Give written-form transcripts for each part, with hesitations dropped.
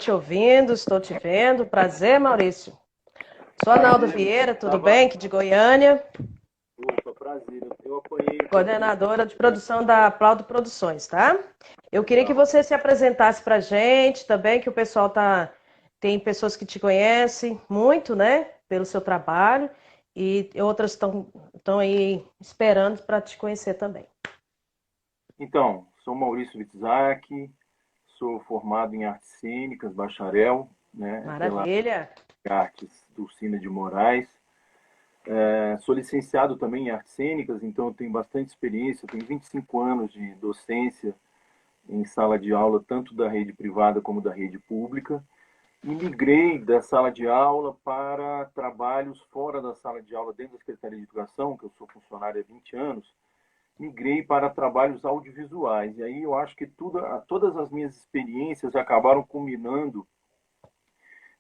te ouvindo, estou te vendo. Prazer, Maurício. Sou Analdo Vieira, tudo bem? Aqui de Goiânia. Opa, prazer. Eu apanhei um pouquinho. Coordenadora de produção da Aplaudo Produções, tá? Eu queria que Legal. você se apresentasse para a gente também, que o pessoal tem pessoas que te conhecem muito, né, pelo seu trabalho, e outras estão aí esperando para te conhecer também. Então, sou Maurício Witzak, sou formado em artes cênicas, bacharel, né, pela Maravilha. Artes do Cina de Moraes. Sou licenciado também em artes cênicas, então eu tenho bastante experiência, eu tenho 25 anos de docência em sala de aula, tanto da rede privada como da rede pública. E migrei da sala de aula para trabalhos fora da sala de aula, dentro da Secretaria de Educação, que eu sou funcionário há 20 anos, migrei para trabalhos audiovisuais. E aí eu acho que todas as minhas experiências acabaram culminando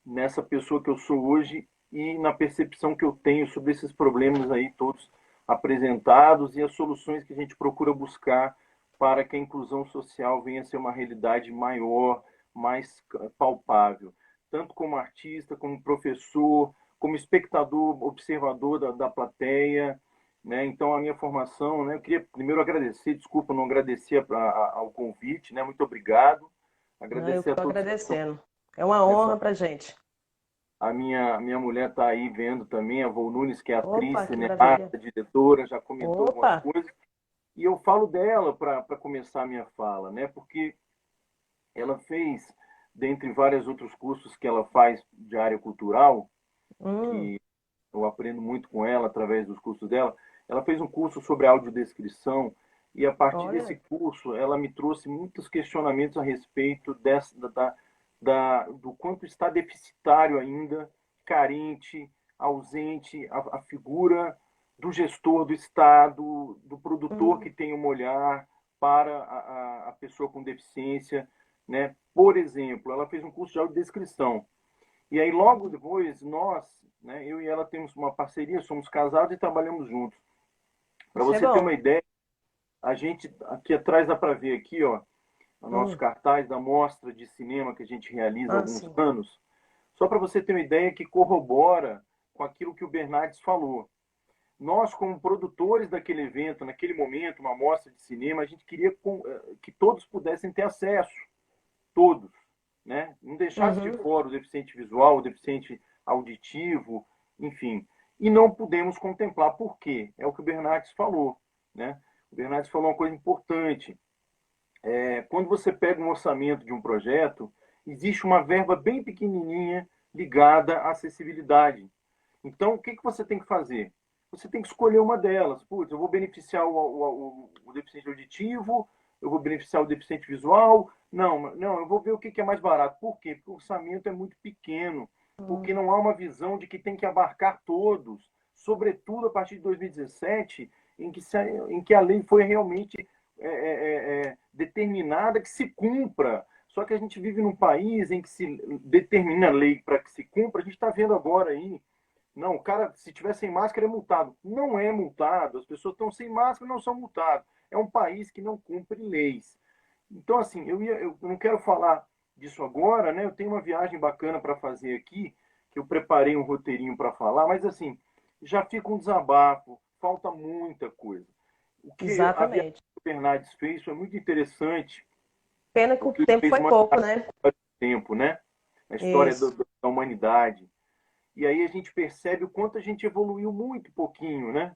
nessa pessoa que eu sou hoje e na percepção que eu tenho sobre esses problemas aí todos apresentados e as soluções que a gente procura buscar para que a inclusão social venha a ser uma realidade maior, mais palpável, tanto como artista, como professor, como espectador, observador da plateia, né? Então, a minha formação, né? Eu queria primeiro agradecer, desculpa, não agradecer ao convite, né? Muito obrigado. Não, eu que Agradecer a estou todos que estão agradecendo. É uma honra nessa. para a gente. A minha mulher está aí vendo também, a Vol Nunes, que é atriz, Opa, que maravilha. cineasta, diretora, já comentou algumas Opa, coisas. E eu falo dela para começar a minha fala, né? Porque ela fez, dentre vários outros cursos que ela faz de área cultural, hum, que eu aprendo muito com ela através dos cursos dela, ela fez um curso sobre audiodescrição e a partir desse olha, curso ela me trouxe muitos questionamentos a respeito do quanto está deficitário ainda, carente, ausente a figura do gestor do Estado, do produtor que hum, tem um olhar para a pessoa com deficiência, né? Por exemplo, ela fez um curso de audiodescrição. E aí, logo depois, nós, né, eu e ela temos uma parceria, somos casados e trabalhamos juntos. Para isso é você ter bom. uma ideia, a gente, aqui atrás dá para ver aqui, ó, o nosso Hum, cartaz da mostra de cinema que a gente realiza há alguns sim. anos, só para você ter uma ideia que corrobora com aquilo que o Bernardes falou. Nós, como produtores daquele evento, naquele momento, uma mostra de cinema, a gente queria que todos pudessem ter acesso, todos, né? Não deixasse de Uhum. fora o deficiente visual, o deficiente auditivo, enfim. E não pudemos contemplar. Por quê? É o que o Bernardes falou, né? O Bernardes falou uma coisa importante. Quando você pega um orçamento de um projeto, existe uma verba bem pequenininha ligada à acessibilidade. Então, o que você tem que fazer? Você tem que escolher uma delas. Putz, eu vou beneficiar o deficiente auditivo, eu vou beneficiar o deficiente visual. Não, não, eu vou ver o que é mais barato. Por quê? Porque o orçamento é muito pequeno, porque Hum, não há uma visão de que tem que abarcar todos, sobretudo a partir de 2017, em que a lei foi realmente determinada que se cumpra. Só que a gente vive num país em que se determina a lei para que se cumpra. A gente está vendo agora aí, não, o cara, se tiver sem máscara, é multado. Não é multado, as pessoas estão sem máscara e não são multadas. É um país que não cumpre leis. Então, assim, eu não quero falar disso agora, né? Eu tenho uma viagem bacana para fazer aqui, que eu preparei um roteirinho para falar, mas, assim, já fica um desabafo, falta muita coisa. O que a viagem exatamente. que o Bernardes fez foi muito interessante, Pena que o porque ele tempo fez foi uma pouco, né? história do tempo, né? A história Isso, da humanidade. E aí a gente percebe o quanto a gente evoluiu muito pouquinho, né?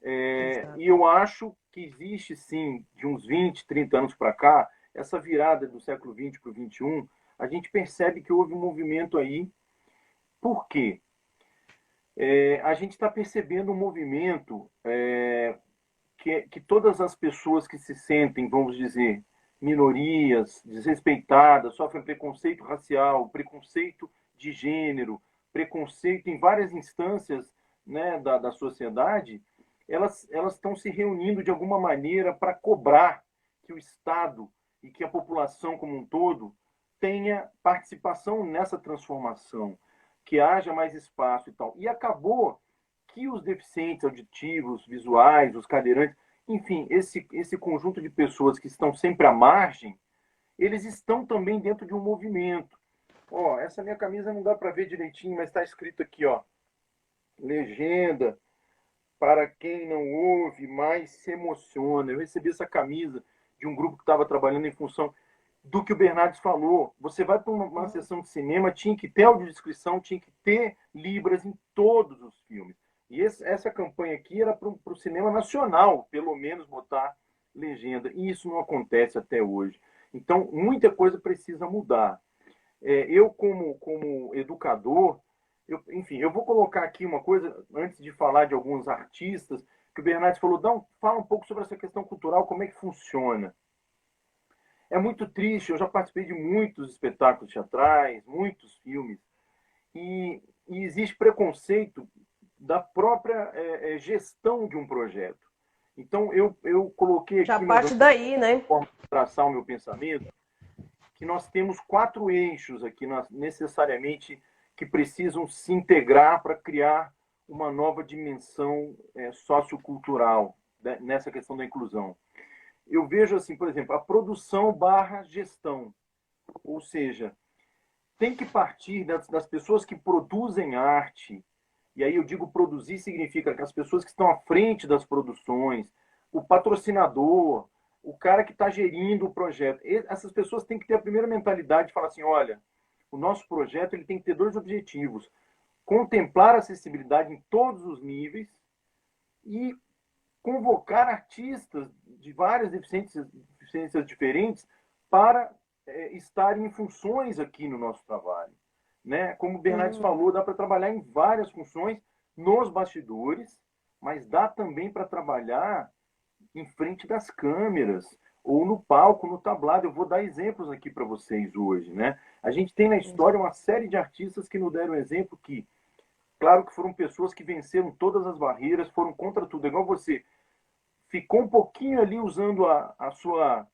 exato. E eu acho que existe, sim, de uns 20, 30 anos para cá, essa virada do século XX para o XXI, a gente percebe que houve um movimento aí. Por quê? A gente está percebendo um movimento que todas as pessoas que se sentem, vamos dizer, minorias, desrespeitadas, sofrem preconceito racial, preconceito de gênero, preconceito em várias instâncias, né, da sociedade, elas estão se reunindo de alguma maneira para cobrar que o Estado e que a população como um todo tenha participação nessa transformação, que haja mais espaço e tal. E acabou que os deficientes auditivos, visuais, os cadeirantes, enfim, esse conjunto de pessoas que estão sempre à margem, eles estão também dentro de um movimento. Ó, essa minha camisa não dá para ver direitinho, mas está escrito aqui, ó, legenda para quem não ouve, mais se emociona. Eu recebi essa camisa de um grupo que estava trabalhando em função do que o Bernardes falou. Você vai para uma sessão de cinema, tinha que ter audiodescrição, tinha que ter libras em todos os filmes. E essa campanha aqui era para o cinema nacional, pelo menos botar legenda. E isso não acontece até hoje. Então, muita coisa precisa mudar. Eu, como educador, enfim, eu vou colocar aqui uma coisa, antes de falar de alguns artistas, que o Bernardes falou, fala um pouco sobre essa questão cultural, como é que funciona. É muito triste, eu já participei de muitos espetáculos teatrais, muitos filmes, e existe preconceito da própria gestão de um projeto. Então, eu coloquei Já aqui, parte daí, né? forma de traçar o meu pensamento, que nós temos 4 eixos aqui, necessariamente, que precisam se integrar para criar uma nova dimensão sociocultural, né, nessa questão da inclusão. Eu vejo assim, por exemplo, a produção barra gestão. Ou seja, tem que partir das pessoas que produzem arte. E aí eu digo produzir significa que as pessoas que estão à frente das produções, o patrocinador, o cara que está gerindo o projeto, essas pessoas têm que ter a primeira mentalidade de falar assim, olha, o nosso projeto ele tem que ter 2 objetivos: contemplar a acessibilidade em todos os níveis e convocar artistas de várias deficiências diferentes para estarem em funções aqui no nosso trabalho. Né? Como o Bernardes falou, dá para trabalhar em várias funções nos bastidores, mas dá também para trabalhar em frente das câmeras ou no palco, no tablado. Eu vou dar exemplos aqui para vocês hoje. Né? A gente tem na história uma série de artistas que nos deram exemplo que, claro que foram pessoas que venceram todas as barreiras, foram contra tudo, igual você. Ficou um pouquinho ali usando a sua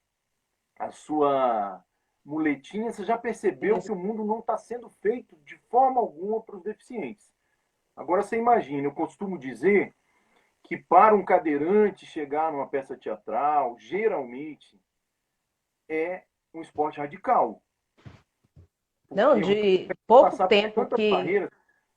muletinha, você já percebeu que Isso. o mundo não está sendo feito de forma alguma para os deficientes. Agora você imagina, eu costumo dizer que para um cadeirante chegar numa peça teatral, geralmente é um esporte radical. Não, Porque o cara de tem que pouco passar por tempo tantas que. barreiras.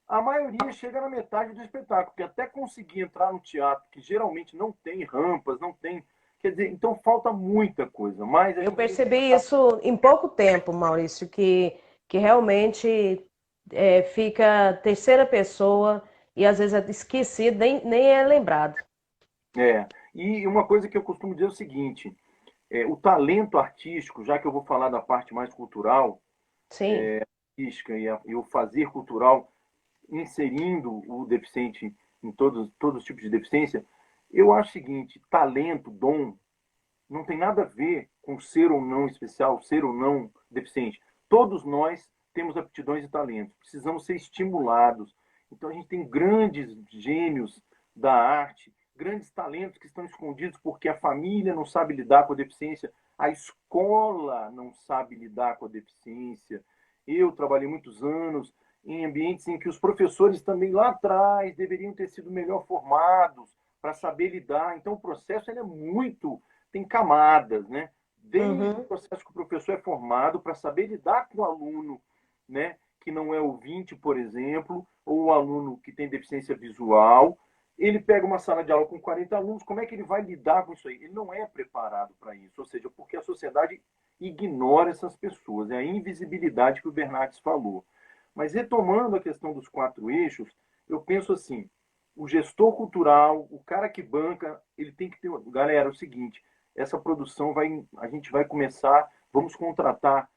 A maioria chega na metade do espetáculo, porque até conseguir entrar no teatro, que geralmente não tem rampas, não tem. Quer dizer, então falta muita coisa, mas a Eu gente tem que percebi tentar. isso em pouco tempo, Maurício, que realmente fica terceira pessoa e às vezes é esquecido, nem é lembrado. E uma coisa que eu costumo dizer é o seguinte: o talento artístico, já que eu vou falar da parte mais cultural, Sim. artística e o fazer cultural, inserindo o deficiente em todos os tipos de deficiência, eu acho o seguinte: talento, dom, não tem nada a ver com ser ou não especial, ser ou não deficiente. Todos nós temos aptidões e talentos, precisamos ser estimulados. Então a gente tem grandes gênios da arte, grandes talentos que estão escondidos porque a família não sabe lidar com a deficiência, a escola não sabe lidar com a deficiência. Eu trabalhei muitos anos em ambientes em que os professores também lá atrás deveriam ter sido melhor formados para saber lidar. Então o processo ele é muito tem camadas, né? Desde o Uhum. processo que o professor é formado para saber lidar com o aluno, né? Que não é ouvinte, por exemplo, ou o aluno que tem deficiência visual. Ele pega uma sala de aula com 40 alunos, como é que ele vai lidar com isso aí? Ele não é preparado para isso, ou seja, porque a sociedade ignora essas pessoas, é a invisibilidade que o Bernardes falou. Mas retomando a questão dos 4 eixos, eu penso assim, o gestor cultural, o cara que banca, ele tem que ter. Galera, é o seguinte: essa produção a gente vai começar, vamos contratar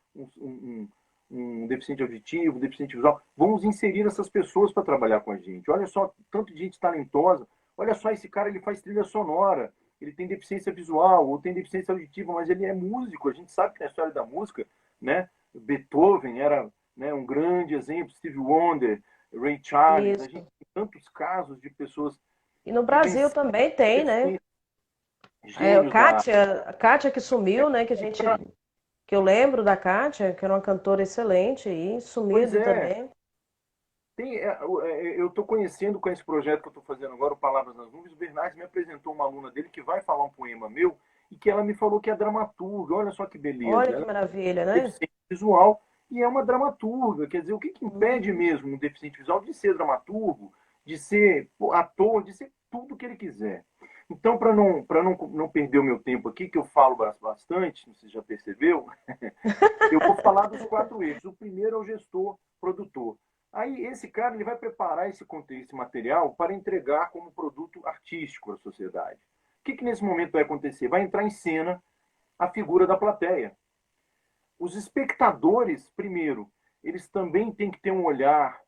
um deficiente auditivo, um deficiente visual, vamos inserir essas pessoas para trabalhar com a gente. Olha só, tanto de gente talentosa. Olha só, esse cara ele faz trilha sonora, ele tem deficiência visual ou tem deficiência auditiva, mas ele é músico. A gente sabe que na história da música, né, Beethoven era, né, um grande exemplo, Stevie Wonder, Ray Charles. A gente Isso. tem tantos casos de pessoas E no que Brasil venceram também tem, né? deficiência, gênios da A Kátia que sumiu, né? Que eu lembro da Kátia, que era uma cantora excelente e Pois sumido é, também. eu estou conhecendo com esse projeto que eu estou fazendo agora, o Palavras nas Nuvens. O Bernardes me apresentou uma aluna dele que vai falar um poema meu, e que ela me falou que é dramaturga. Olha só que beleza. Olha que Ela maravilha, é né? deficiente visual e é uma dramaturga. Quer dizer, o que, que impede mesmo um deficiente visual de ser dramaturgo, de ser ator, de ser tudo que ele quiser? Então, para não perder o meu tempo aqui, que eu falo bastante, você já percebeu, eu vou falar dos quatro eixos. O primeiro é o gestor produtor. Aí esse cara ele vai preparar esse material para entregar como produto artístico à sociedade. O que, que nesse momento vai acontecer? Vai entrar em cena a figura da plateia. Os espectadores, primeiro, eles também têm que ter um olhar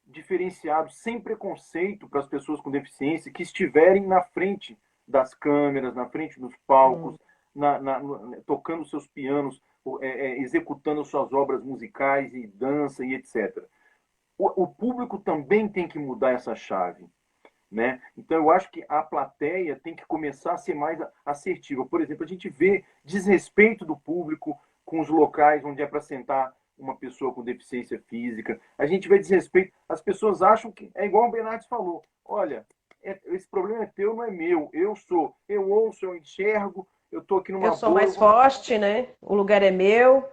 diferenciado, sem preconceito para as pessoas com deficiência que estiverem na frente das câmeras, na frente dos palcos, Hum. tocando seus pianos, executando suas obras musicais e dança e etc. O público também tem que mudar essa chave. Né? Então, eu acho que a plateia tem que começar a ser mais assertiva. Por exemplo, a gente vê desrespeito do público com os locais onde é para sentar uma pessoa com deficiência física. A gente vê desrespeito. As pessoas acham que é igual o Bernardes falou. Olha, esse problema é teu, não é meu. Eu ouço, eu enxergo, eu estou aqui Eu numa sou boa. mais forte, né? O lugar é meu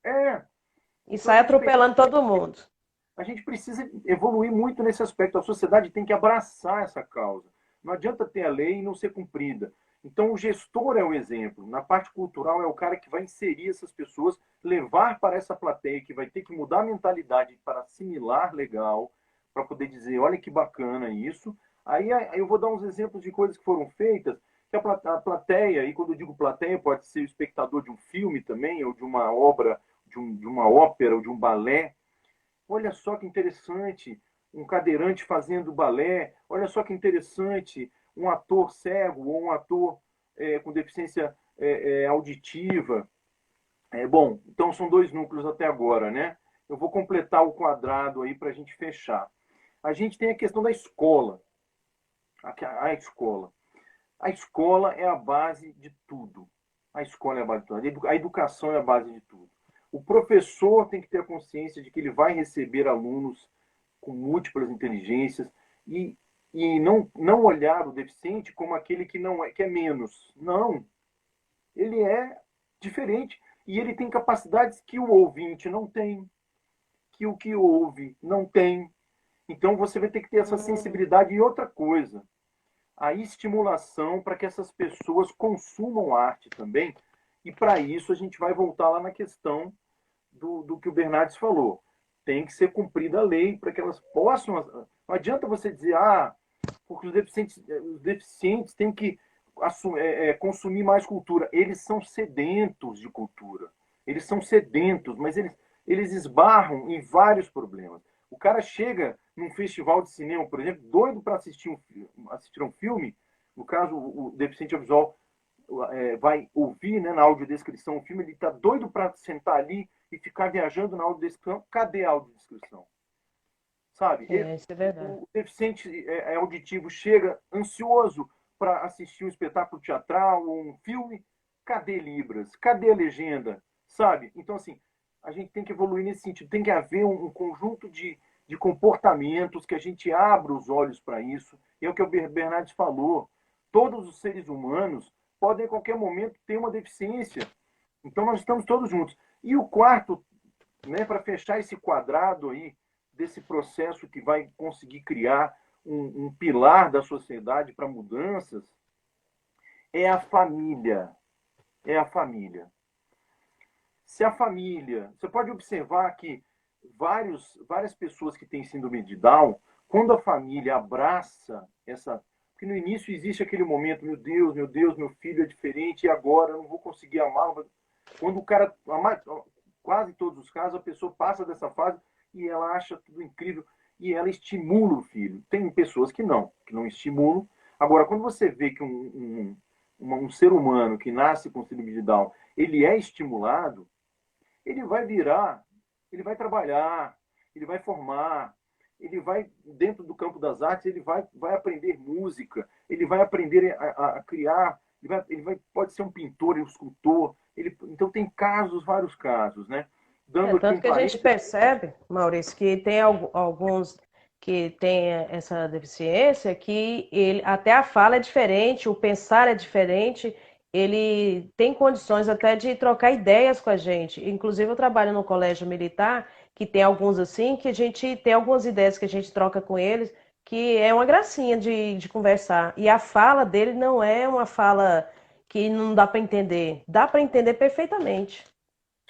É. e Então sai atropelando todo mundo. a gente precisa evoluir muito nesse aspecto. A sociedade tem que abraçar essa causa. Não adianta ter a lei e não ser cumprida. Então, o gestor é o exemplo. Na parte cultural, é o cara que vai inserir essas pessoas, levar para essa plateia, que vai ter que mudar a mentalidade para assimilar legal, para poder dizer: olha que bacana isso. Aí eu vou dar uns exemplos de coisas que foram feitas, que a plateia, e quando eu digo plateia, pode ser o espectador de um filme também, ou de uma obra, de uma ópera, ou de um balé. Olha só que interessante, um cadeirante fazendo balé. Olha só que interessante, um ator cego ou um ator com deficiência auditiva. Bom, então são dois núcleos até agora, né? Eu vou completar o quadrado aí para a gente fechar. A gente tem a questão da escola. A escola. A escola é a base de tudo. A escola é a base de tudo. A educação é a base de tudo. O professor tem que ter a consciência de que ele vai receber alunos com múltiplas inteligências e, não olhar o deficiente como aquele que não é, que é menos. Não. Ele é diferente e ele tem capacidades que o ouvinte não tem, que o que ouve não tem. Então você vai ter que ter essa sensibilidade. E outra coisa, a estimulação para que essas pessoas consumam arte também. E para isso a gente vai voltar lá na questão do que o Bernardes falou. Tem que ser cumprida a lei para que elas possam. Não adianta você dizer, porque os deficientes têm que consumir mais cultura. Eles são sedentos de cultura. Eles são sedentos, mas eles esbarram em vários problemas. O cara chega num festival de cinema, por exemplo, doido para assistir um filme. No caso, o deficiente visual vai ouvir, né, na audiodescrição o filme, ele está doido para sentar ali e ficar viajando na audiodescrição. Cadê a audiodescrição? Sabe? Isso é verdade. O deficiente auditivo chega ansioso para assistir um espetáculo teatral ou um filme. Cadê Libras? Cadê a legenda? Sabe? Então, assim, a gente tem que evoluir nesse sentido. Tem que haver um conjunto de comportamentos que a gente abra os olhos para isso. E é o que o Bernardes falou. Todos os seres humanos podem, em qualquer momento, ter uma deficiência. Então, nós estamos todos juntos. E o quarto, né, para fechar esse quadrado aí, desse processo que vai conseguir criar um pilar da sociedade para mudanças, é a família. É a família. Se a família. Você pode observar que várias pessoas que têm síndrome de Down, quando a família abraça essa. Porque no início existe aquele momento, meu Deus, meu filho é diferente, e agora eu não vou conseguir amá-lo. Quando o cara. Quase todos os casos, a pessoa passa dessa fase e ela acha tudo incrível e ela estimula o filho. Tem pessoas que não estimulam. Agora, quando você vê que um ser humano que nasce com síndrome de Down, ele é estimulado, ele vai virar, ele vai trabalhar, ele vai formar, ele vai, dentro do campo das artes, ele vai aprender música, ele vai aprender a criar, pode ser um pintor, um escultor. Então tem vários casos, né? Dando aqui Tanto um que a gente parênteses. percebe, Maurício, que tem alguns que têm essa deficiência, que até a fala é diferente, o pensar é diferente, ele tem condições até de trocar ideias com a gente. Inclusive, eu trabalho no colégio militar, que tem alguns assim, que a gente tem algumas ideias que a gente troca com eles, que é uma gracinha de conversar. E a fala dele não é uma fala que não dá para entender. Dá para entender perfeitamente.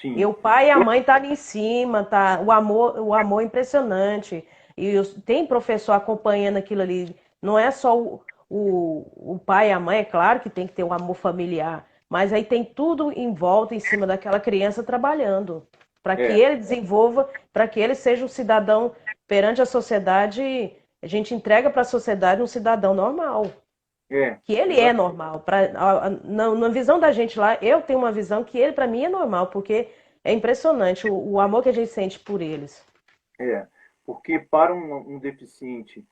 E Sim. o pai e a mãe tá ali em cima, tá? O amor é impressionante. E tem professor acompanhando aquilo ali. Não é só o pai e a mãe, é claro que tem que ter um amor familiar, mas aí tem tudo em volta, em cima daquela criança trabalhando, para que É, ele desenvolva, para que ele seja um cidadão perante a sociedade. A gente entrega para a sociedade um cidadão normal, que ele é exatamente. normal. Na visão da gente lá, eu tenho uma visão que ele, para mim, é normal, porque é impressionante o amor que a gente sente por eles. É, porque para um deficiente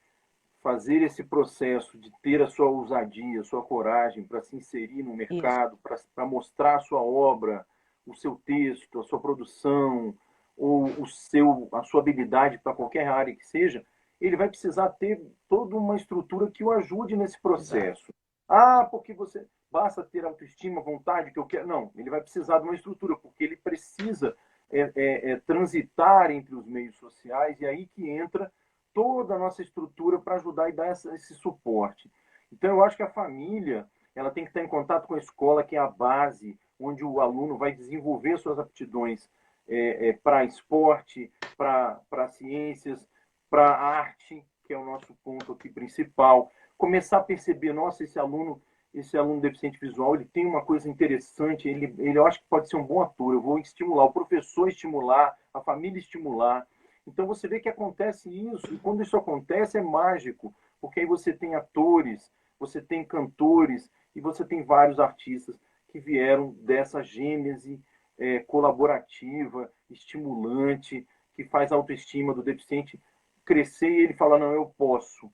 fazer esse processo de ter a sua ousadia, a sua coragem para se inserir no Isso, mercado, para mostrar a sua obra, o seu texto, a sua produção, ou a sua habilidade para qualquer área que seja, ele vai precisar ter toda uma estrutura que o ajude nesse exato. processo. Ah, porque você basta ter autoestima, vontade, que eu quero. Não, ele vai precisar de uma estrutura, porque ele precisa transitar entre os meios sociais, e aí que entra toda a nossa estrutura para ajudar e dar esse suporte. Então, eu acho que a família ela tem que estar em contato com a escola, que é a base, onde o aluno vai desenvolver suas aptidões para esporte, para ciências, para arte, que é o nosso ponto aqui principal. Começar a perceber, nossa, esse aluno deficiente visual, ele tem uma coisa interessante, eu acho que pode ser um bom ator, eu vou estimular, o professor estimular, a família estimular. Então você vê que acontece isso, e quando isso acontece é mágico, porque aí você tem atores, você tem cantores, e você tem vários artistas que vieram dessa gênese colaborativa, estimulante, que faz a autoestima do deficiente crescer e ele falar, não, eu posso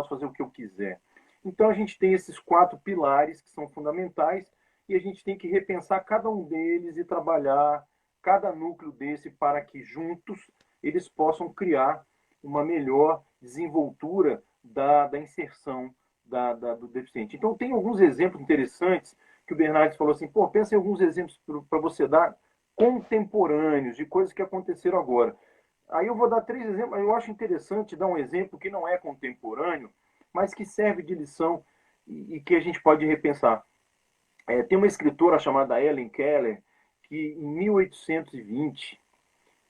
fazer o que eu quiser. Então a gente tem esses 4 pilares que são fundamentais e a gente tem que repensar cada um deles e trabalhar cada núcleo desse para que juntos eles possam criar uma melhor desenvoltura da inserção do deficiente. Então tem alguns exemplos interessantes que o Bernardes falou assim, pô, pensa em alguns exemplos para você dar contemporâneos de coisas que aconteceram agora. Aí eu vou dar 3 exemplos. Eu acho interessante dar um exemplo que não é contemporâneo, mas que serve de lição e que a gente pode repensar. Tem uma escritora chamada Helen Keller que em 1820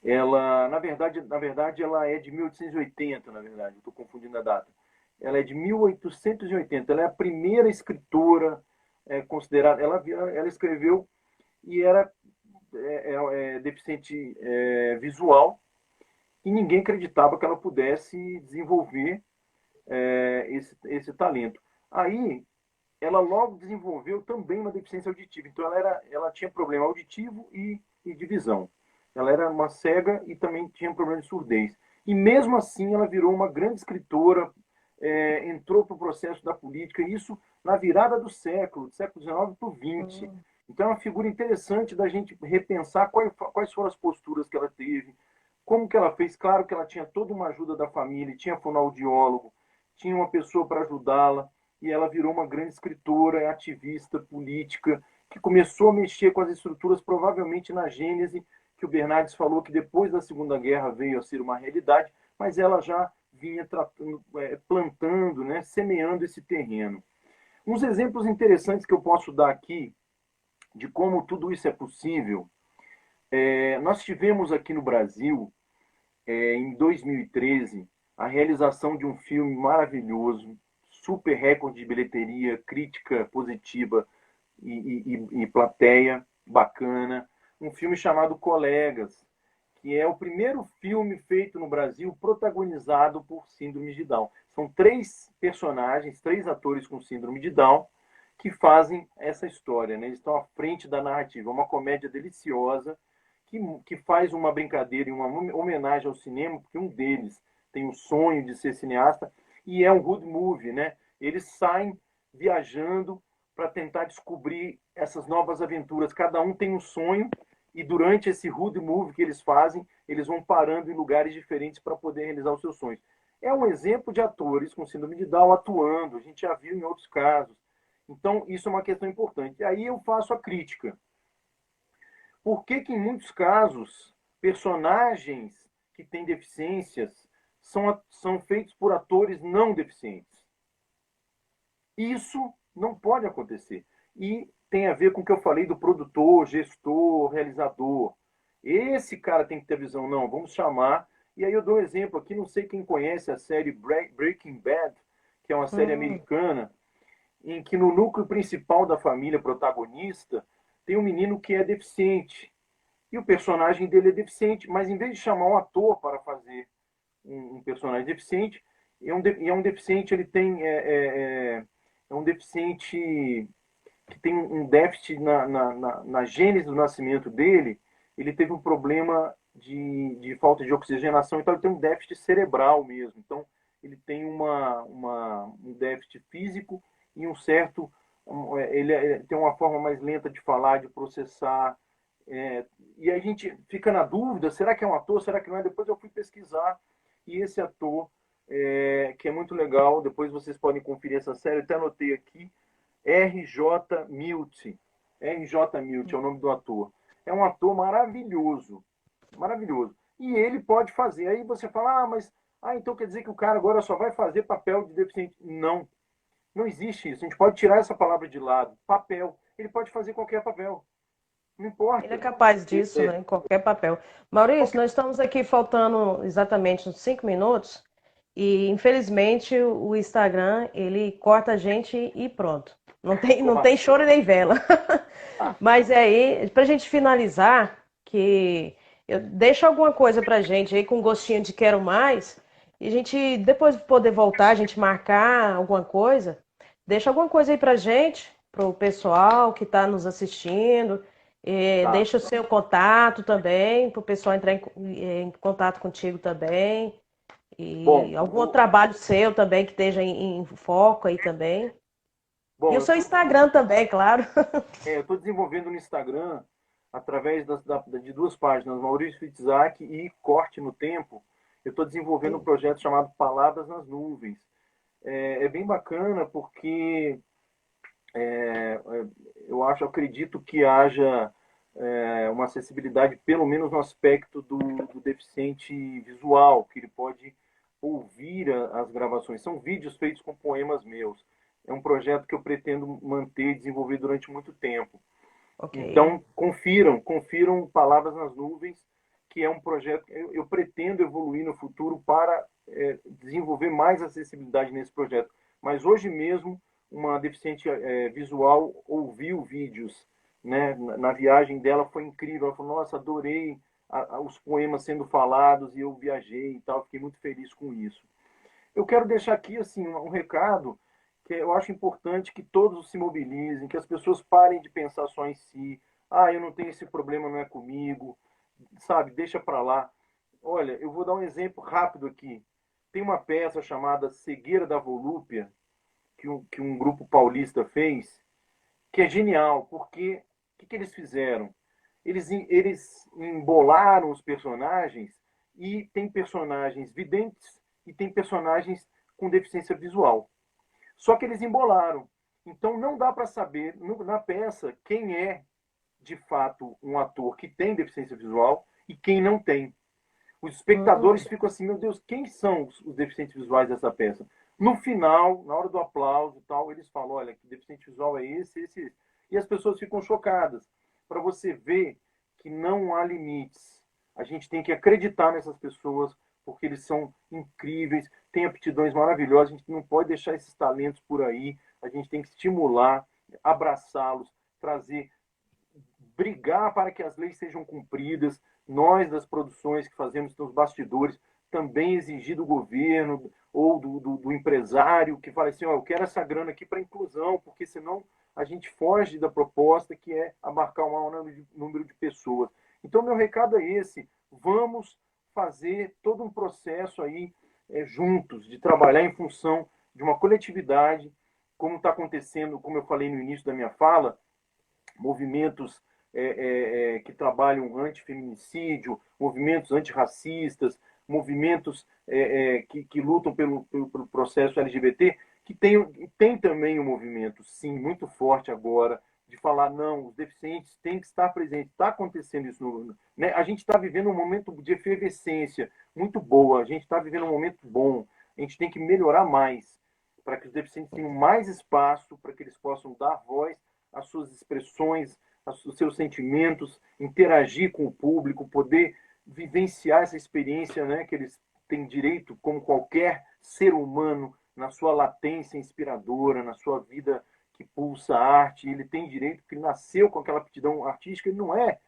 ela, na verdade, ela é de 1880, na verdade, estou confundindo a data. Ela é de 1880. Ela é a primeira escritora considerada. Ela escreveu e era deficiente visual e ninguém acreditava que ela pudesse desenvolver esse talento. Aí, ela logo desenvolveu também uma deficiência auditiva. Então, ela tinha problema auditivo e de visão. Ela era uma cega e também tinha um problema de surdez. E mesmo assim, ela virou uma grande escritora, entrou para o processo da política, isso na virada do século XIX para o XX. Hum. Então, é uma figura interessante da gente repensar quais foram as posturas que ela teve, como que ela fez. Claro que ela tinha toda uma ajuda da família, tinha fonoaudiólogo, tinha uma pessoa para ajudá-la, e ela virou uma grande escritora, ativista, política, que começou a mexer com as estruturas, provavelmente na gênese que o Bernardes falou, que depois da Segunda Guerra veio a ser uma realidade, mas ela já vinha plantando, né, semeando esse terreno. Uns exemplos interessantes que eu posso dar aqui de como tudo isso é possível. Nós tivemos aqui no Brasil, em 2013, a realização de um filme maravilhoso, super recorde de bilheteria, crítica positiva e plateia bacana. Um filme chamado Colegas, que é o primeiro filme feito no Brasil protagonizado por síndrome de Down. São 3 personagens, 3 atores com síndrome de Down, que fazem essa história, né? Eles estão à frente da narrativa. É uma comédia deliciosa que faz uma brincadeira e uma homenagem ao cinema, porque um deles tem o sonho de ser cineasta e é um road movie, né? Eles saem viajando para tentar descobrir essas novas aventuras. Cada um tem um sonho e durante esse road movie que eles fazem, eles vão parando em lugares diferentes para poder realizar os seus sonhos. É um exemplo de atores com síndrome de Down atuando, a gente já viu em outros casos. Então, isso é uma questão importante. E aí eu faço a crítica. Por que que, em muitos casos, personagens que têm deficiências são feitos por atores não deficientes? Isso não pode acontecer. E tem a ver com o que eu falei do produtor, gestor, realizador. Esse cara tem que ter visão. Não, vamos chamar. E aí eu dou um exemplo aqui, não sei quem conhece a série Breaking Bad, que é uma série Hum, americana, em que no núcleo principal da família protagonista tem um menino que é deficiente. E o personagem dele é deficiente, mas em vez de chamar um ator para fazer um personagem deficiente, é um deficiente, ele tem é um deficiente que tem um déficit na gênese do nascimento dele. Ele teve um problema de falta de oxigenação, então ele tem um déficit cerebral mesmo. Então ele tem um déficit físico e um certo ele tem uma forma mais lenta de falar, de processar. E a gente fica na dúvida, será que é um ator, será que não é? Depois eu fui pesquisar e esse ator, que é muito legal, depois vocês podem conferir essa série, eu até anotei aqui, R.J. Milty. R.J. Milty é o nome do ator. É um ator maravilhoso, maravilhoso. E ele pode fazer. Aí você fala, então quer dizer que o cara agora só vai fazer papel de deficiente. Não, não existe isso. A gente pode tirar essa palavra de lado. Papel. Ele pode fazer qualquer papel. Não ele é importa. capaz disso, né? Em qualquer papel. Maurício, Qualquer... nós estamos aqui faltando exatamente uns 5 minutos e, infelizmente, o Instagram, ele corta a gente e pronto. Não tem choro nem vela. Ah, Mas aí, para a gente finalizar, que eu deixo alguma coisa para a gente aí com gostinho de quero mais, e a gente depois poder voltar, a gente marcar alguma coisa, deixa alguma coisa aí para a gente, para o pessoal que está nos assistindo, tá. deixa o seu contato também, para o pessoal entrar em contato contigo também, Bom, e algum outro trabalho seu também que esteja em foco aí também. E bom, o seu Instagram também, claro. eu estou desenvolvendo no Instagram, através de duas páginas, Maurício Fitzak e Corte no Tempo, eu estou desenvolvendo um projeto chamado Palavras nas Nuvens. É bem bacana porque eu acredito que haja uma acessibilidade, pelo menos no aspecto do deficiente visual, que ele pode ouvir as gravações. São vídeos feitos com poemas meus. É um projeto que eu pretendo manter e desenvolver durante muito tempo. Ok. Então, confiram Palavras nas Nuvens, que é um projeto que eu pretendo evoluir no futuro para desenvolver mais acessibilidade nesse projeto. Mas hoje mesmo, uma deficiente visual ouviu vídeos, né? Na viagem dela foi incrível. Ela falou, nossa, adorei os poemas sendo falados e eu viajei e tal, fiquei muito feliz com isso. Eu quero deixar aqui assim um recado que eu acho importante que todos se mobilizem, que as pessoas parem de pensar só em si. Ah, eu não tenho esse problema, não é comigo, sabe? Deixa para lá. Olha, eu vou dar um exemplo rápido aqui. Tem uma peça chamada Cegueira da Volúpia, que um grupo paulista fez, que é genial, porque o que eles fizeram? Eles embolaram os personagens e tem personagens videntes e tem personagens com deficiência visual. Só que eles embolaram. Então não dá para saber na peça quem é de fato um ator que tem deficiência visual e quem não tem. Os Hum, espectadores ficam assim, meu Deus, quem são os deficientes visuais dessa peça? No final, na hora do aplauso e tal, eles falam, olha, que deficiente visual é esse, esse, esse. E as pessoas ficam chocadas. Para você ver que não há limites. A gente tem que acreditar nessas pessoas, porque eles são incríveis, têm aptidões maravilhosas, a gente não pode deixar esses talentos por aí, a gente tem que estimular, abraçá-los, trazer, brigar para que as leis sejam cumpridas. Nós, das produções que fazemos nos bastidores, também exigir do governo ou do empresário que fala assim, eu quero essa grana aqui para inclusão, porque senão a gente foge da proposta que é abarcar o maior número de pessoas. Então, meu recado é esse, vamos fazer todo um processo aí juntos, de trabalhar em função de uma coletividade, como está acontecendo, como eu falei no início da minha fala, movimentos que trabalham antifeminicídio, movimentos antirracistas, movimentos que lutam pelo processo LGBT, que tem também um movimento, sim, muito forte agora, de falar, não, os deficientes têm que estar presentes. Está acontecendo isso. Né? A gente está vivendo um momento de efervescência muito boa, a gente está vivendo um momento bom, a gente tem que melhorar mais, para que os deficientes tenham mais espaço, para que eles possam dar voz às suas expressões, aos seus sentimentos, interagir com o público, poder vivenciar essa experiência, né, que eles têm direito, como qualquer ser humano, na sua latência inspiradora, na sua vida que pulsa arte, ele tem direito, porque ele nasceu com aquela aptidão artística, ele não é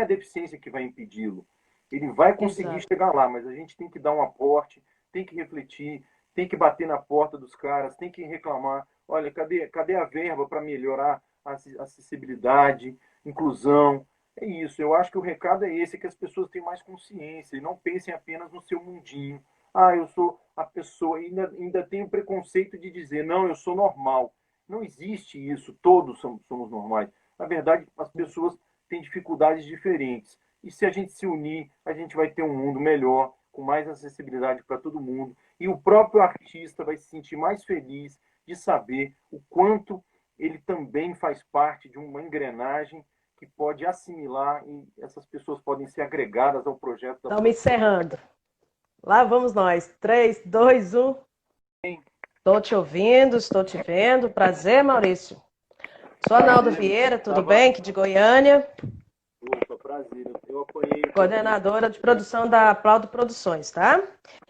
a deficiência que vai impedi-lo. Ele vai conseguir Exato. chegar lá, mas a gente tem que dar um aporte, tem que refletir, tem que bater na porta dos caras, tem que reclamar. Olha, cadê a verba para melhorar a acessibilidade, inclusão? É isso. Eu acho que o recado é esse, que as pessoas tenham mais consciência e não pensem apenas no seu mundinho. Ah, eu sou a pessoa, ainda tem o preconceito de dizer, não, eu sou normal. Não existe isso, todos somos normais. Na verdade, as pessoas têm dificuldades diferentes. E se a gente se unir, a gente vai ter um mundo melhor, com mais acessibilidade para todo mundo. E o próprio artista vai se sentir mais feliz de saber o quanto ele também faz parte de uma engrenagem que pode assimilar e essas pessoas podem ser agregadas ao projeto da Estamos produção. encerrando. Lá vamos nós. 3, 2, 1. Estou te ouvindo, estou te vendo. Prazer, Maurício. Sou Analdo Prazer, Vieira, tudo tava... bem? Aqui de Goiânia. Opa, prazer. Eu apanhei um pouco desse... Coordenadora de produção da Aplaudo Produções, tá?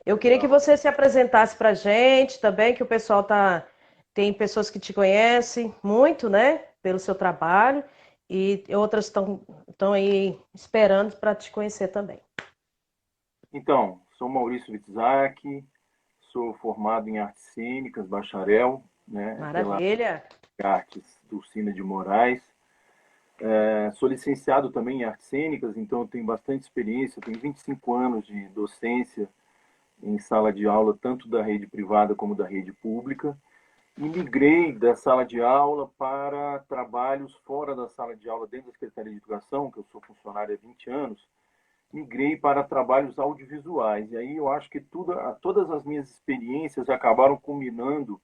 Eu queria que Legal. você se apresentasse para a gente também, que o pessoal tá. Tem pessoas que te conhecem muito, né? Pelo seu trabalho, e outras estão aí esperando para te conhecer também. Então, sou Maurício Witzak, sou formado em artes cênicas, bacharel, né, pela Maravilha. Artes Dulcina de Moraes. Sou licenciado também em artes cênicas, então eu tenho bastante experiência, tenho 25 anos de docência em sala de aula, tanto da rede privada como da rede pública. E migrei da sala de aula para trabalhos fora da sala de aula, dentro da Secretaria de Educação, que eu sou funcionário há 20 anos, migrei para trabalhos audiovisuais. E aí eu acho que todas as minhas experiências acabaram culminando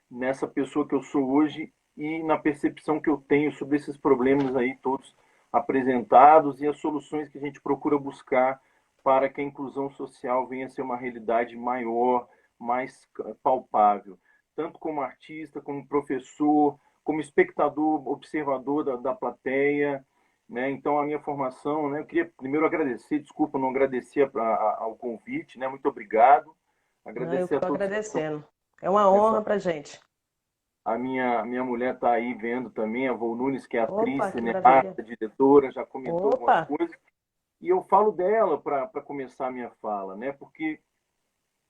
nessa pessoa que eu sou hoje e na percepção que eu tenho sobre esses problemas aí todos apresentados e as soluções que a gente procura buscar para que a inclusão social venha a ser uma realidade maior, mais palpável, tanto como artista, como professor, como espectador, observador da plateia, né? Então a minha formação, né? Eu queria primeiro agradecer, desculpa não agradecer ao convite, né? Muito obrigado, Não, eu que agradecer a estou todos que estão agradecendo. É uma honra nessa. para gente. A minha mulher está aí vendo também, a Vol Nunes, que é atriz, Opa, que maravilha. cineasta, diretora, já comentou algumas Opa, coisas. E eu falo dela para começar a minha fala, né? Porque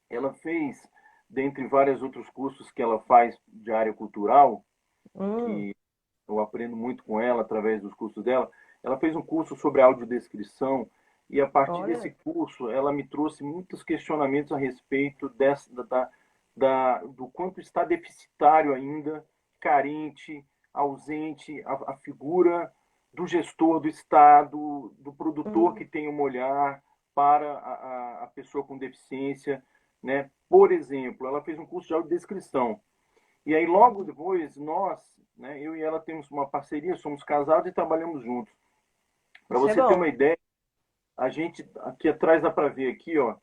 ela fez, dentre vários outros cursos que ela faz de área cultural, hum, que eu aprendo muito com ela através dos cursos dela, ela fez um curso sobre audiodescrição e a partir desse olha, curso ela me trouxe muitos questionamentos a respeito do quanto está deficitário ainda, carente, ausente a figura do gestor do Estado, do produtor hum, que tem um olhar para a pessoa com deficiência. Né? Por exemplo, ela fez um curso de audiodescrição. E aí, logo depois, nós, né, eu e ela temos uma parceria, somos casados e trabalhamos juntos. Para isso é você ter bom. uma ideia, a gente, aqui atrás dá para ver aqui, ó,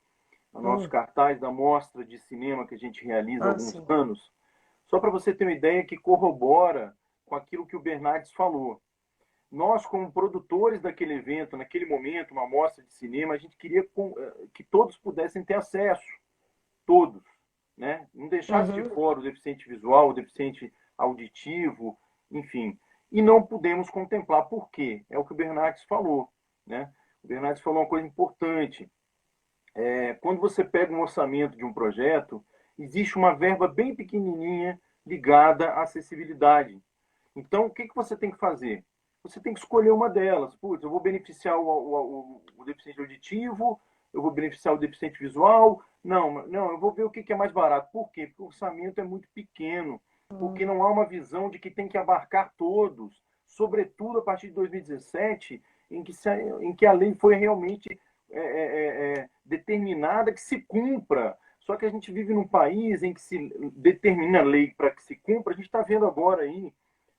o nosso Hum, cartaz da mostra de cinema que a gente realiza há alguns sim. anos, só para você ter uma ideia que corrobora com aquilo que o Bernardes falou. Nós, como produtores daquele evento, naquele momento, uma mostra de cinema, a gente queria que todos pudessem ter acesso, todos, né? Não deixasse de Uhum. fora o deficiente visual, o deficiente auditivo, enfim. E não pudemos contemplar. Por quê? É o que o Bernardes falou, né? O Bernardes falou uma coisa importante. Quando você pega um orçamento de um projeto, existe uma verba bem pequenininha ligada à acessibilidade. Então, o que você tem que fazer? Você tem que escolher uma delas. Putz, eu vou beneficiar o deficiente auditivo, eu vou beneficiar o deficiente visual. Não, eu vou ver o que é mais barato. Por quê? Porque o orçamento é muito pequeno, porque Hum, não há uma visão de que tem que abarcar todos, sobretudo a partir de 2017, em que a lei foi realmente determinada que se cumpra. Só que a gente vive num país em que se determina a lei para que se cumpra. A gente está vendo agora aí,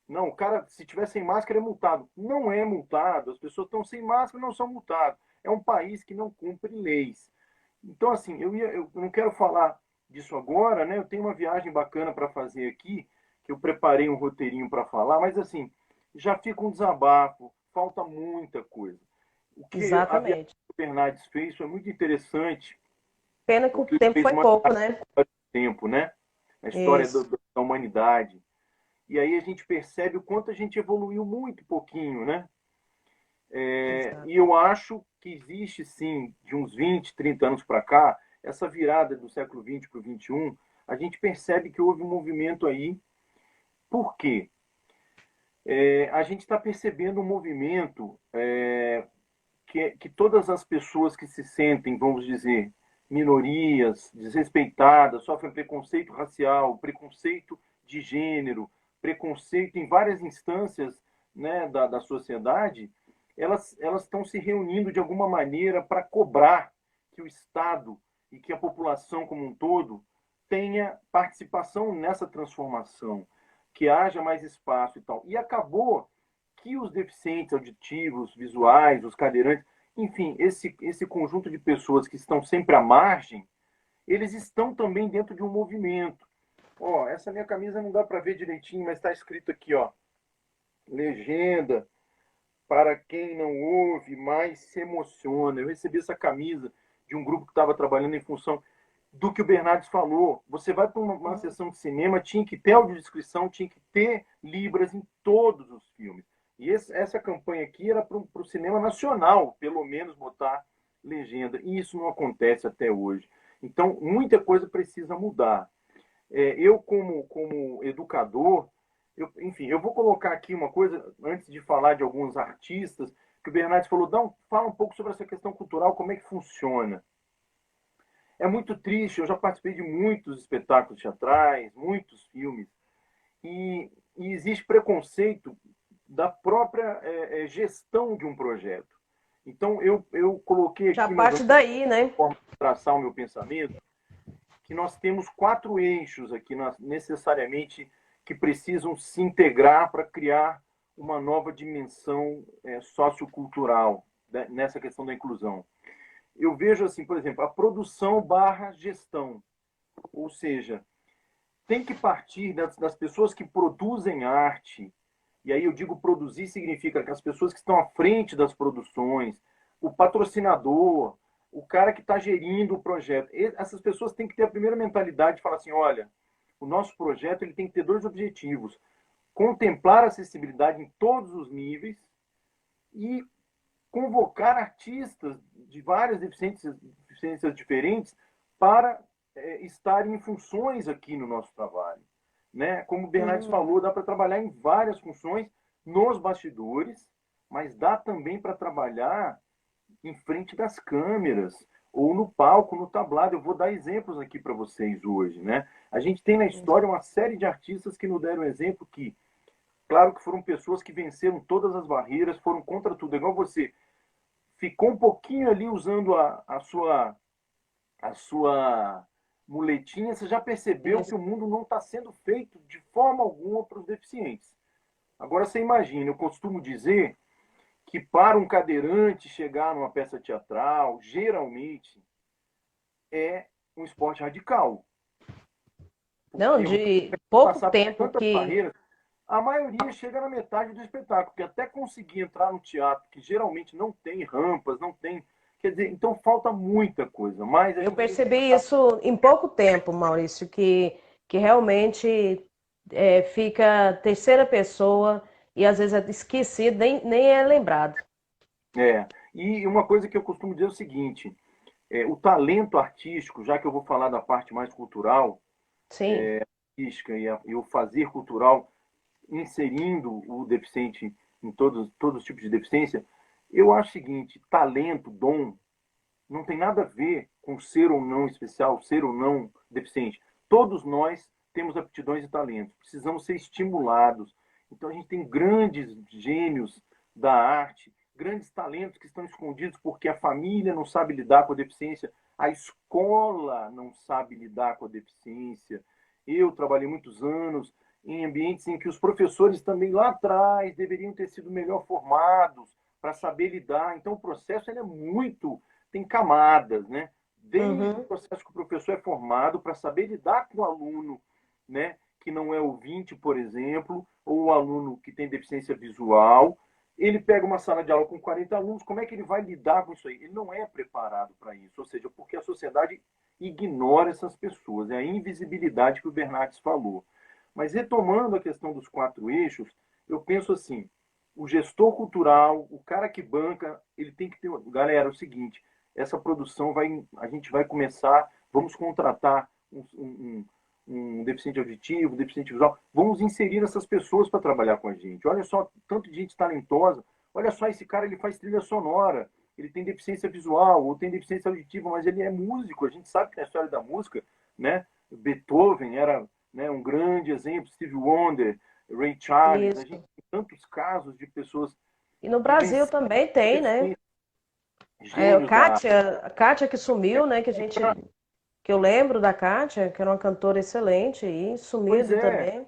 não, o cara, se tiver sem máscara, é multado. Não é multado, as pessoas estão sem máscara e não são multadas. É um país que não cumpre leis. Então, assim, eu não quero falar disso agora, né? Eu tenho uma viagem bacana para fazer aqui, que eu preparei um roteirinho para falar, mas, assim, já fica um desabafo, falta muita coisa. O que a viagem Exatamente. que o Bernardes fez foi muito interessante, Pena que o porque ele tempo fez foi uma pouco, né? tempo, né? Na história Isso. da humanidade. E aí a gente percebe o quanto a gente evoluiu muito pouquinho, né? Exato. E eu acho que existe, sim, de uns 20, 30 anos para cá, essa virada do século XX para o XXI, a gente percebe que houve um movimento aí. Por quê? A gente está percebendo um movimento que todas as pessoas que se sentem, vamos dizer, minorias, desrespeitadas, sofrem preconceito racial, preconceito de gênero, preconceito em várias instâncias, né, da sociedade, elas estão se reunindo de alguma maneira para cobrar que o Estado e que a população como um todo tenha participação nessa transformação, que haja mais espaço e tal. E acabou que os deficientes auditivos, visuais, os cadeirantes, enfim, esse conjunto de pessoas que estão sempre à margem, eles estão também dentro de um movimento. Ó, essa minha camisa não dá para ver direitinho, mas está escrito aqui, ó, legenda para quem não ouve, mas se emociona. Eu recebi essa camisa de um grupo que estava trabalhando em função do que o Bernardes falou. Você vai para uma sessão de cinema, tinha que ter audiodescrição, tinha que ter libras em todos os filmes. E essa campanha aqui era para o cinema nacional, pelo menos botar legenda. E isso não acontece até hoje. Então, muita coisa precisa mudar. Eu, como educador, enfim, eu vou colocar aqui uma coisa, antes de falar de alguns artistas, que o Bernardes falou, fala um pouco sobre essa questão cultural, como é que funciona. É muito triste, eu já participei de muitos espetáculos teatrais, muitos filmes, e existe preconceito da própria gestão de um projeto. Então, eu coloquei Já aqui, mais ou parte menos, daí, né? forma de traçar o meu pensamento, que nós temos 4 eixos aqui, necessariamente, que precisam se integrar para criar uma nova dimensão sociocultural, né, nessa questão da inclusão. Eu vejo assim, por exemplo, a produção barra gestão. Ou seja, tem que partir das pessoas que produzem arte. E aí eu digo produzir significa que as pessoas que estão à frente das produções, o patrocinador, o cara que está gerindo o projeto. Essas pessoas têm que ter a primeira mentalidade de falar assim, olha, o nosso projeto ele tem que ter 2 objetivos. Contemplar a acessibilidade em todos os níveis e convocar artistas de várias deficiências diferentes para estarem em funções aqui no nosso trabalho. Né? Como o Bernardes Hum, falou, dá para trabalhar em várias funções nos bastidores, mas dá também para trabalhar em frente das câmeras ou no palco, no tablado. Eu vou dar exemplos aqui para vocês hoje. Né? A gente tem na história uma série de artistas que nos deram exemplo que, claro que foram pessoas que venceram todas as barreiras, foram contra tudo, igual você ficou um pouquinho ali usando a sua muletinha, você já percebeu que isso. o mundo não está sendo feito de forma alguma para os deficientes. Agora você imagina, eu costumo dizer que para um cadeirante chegar numa peça teatral, geralmente é um esporte radical, Não, porque você de tem que pouco passar por tempo tantas que. barreiras. A maioria chega na metade do espetáculo, porque até conseguir entrar no teatro, que geralmente não tem rampas, não tem. Quer dizer, então falta muita coisa, mas a Eu gente tem que percebi botar. isso em pouco tempo, Maurício, que realmente fica terceira pessoa e às vezes é esquecido, nem é lembrado. E uma coisa que eu costumo dizer é o seguinte: o talento artístico, já que eu vou falar da parte mais cultural, Sim. artística e o fazer cultural, inserindo o deficiente em todos os tipos de deficiência, eu acho o seguinte: talento, dom, não tem nada a ver com ser ou não especial, ser ou não deficiente. Todos nós temos aptidões e talentos, precisamos ser estimulados. Então a gente tem grandes gênios da arte, grandes talentos que estão escondidos porque a família não sabe lidar com a deficiência. A escola não sabe lidar com a deficiência. Eu trabalhei muitos anos em ambientes em que os professores também lá atrás deveriam ter sido melhor formados para saber lidar. Então, o processo ele é muito, tem camadas, né? Desde o Uhum. processo que o professor é formado para saber lidar com o aluno, né? Que não é ouvinte, por exemplo, ou o aluno que tem deficiência visual. Ele pega uma sala de aula com 40 alunos, como é que ele vai lidar com isso aí? Ele não é preparado para isso, ou seja, porque a sociedade ignora essas pessoas, é a invisibilidade que o Bernardes falou. Mas retomando a questão dos 4 eixos, eu penso assim, o gestor cultural, o cara que banca, ele tem que ter... Galera, é o seguinte, essa produção a gente vai começar, vamos contratar um deficiente auditivo, um deficiente visual, vamos inserir essas pessoas para trabalhar com a gente. Olha só, tanto de gente talentosa, olha só, esse cara ele faz trilha sonora, ele tem deficiência visual ou tem deficiência auditiva, mas ele é músico. A gente sabe que na história da música, né, Beethoven era, né, um grande exemplo, Stevie Wonder, Ray Charles, a gente Isso. tem tantos casos de pessoas E no que Brasil venceram também tem, né? deficiência, É, gênios da arte. A Kátia que sumiu, né? Que eu lembro da Kátia, que era uma cantora excelente e Pois sumido é, também.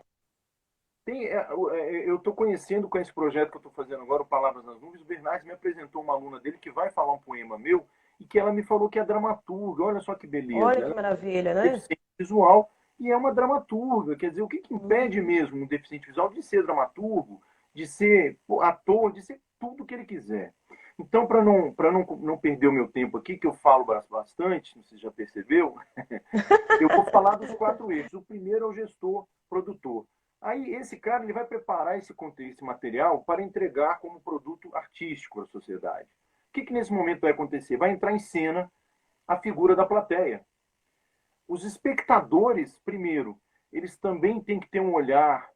eu estou conhecendo com esse projeto que eu estou fazendo agora, o Palavras nas Nuvens. O Bernardes me apresentou uma aluna dele que vai falar um poema meu e que ela me falou que é dramaturga. Olha só que beleza. Olha que Ela maravilha, é né? deficiente visual e é uma dramaturga. Quer dizer, o que, que impede Uhum. mesmo um deficiente visual de ser dramaturgo, de ser ator, de ser tudo que ele quiser? Então, para não perder o meu tempo aqui, que eu falo bastante, você já percebeu, eu vou falar dos 4 eixos. O primeiro é o gestor produtor. Aí esse cara ele vai preparar esse material para entregar como produto artístico à sociedade. O que nesse momento vai acontecer? Vai entrar em cena a figura da plateia. Os espectadores, primeiro, eles também têm que ter um olhar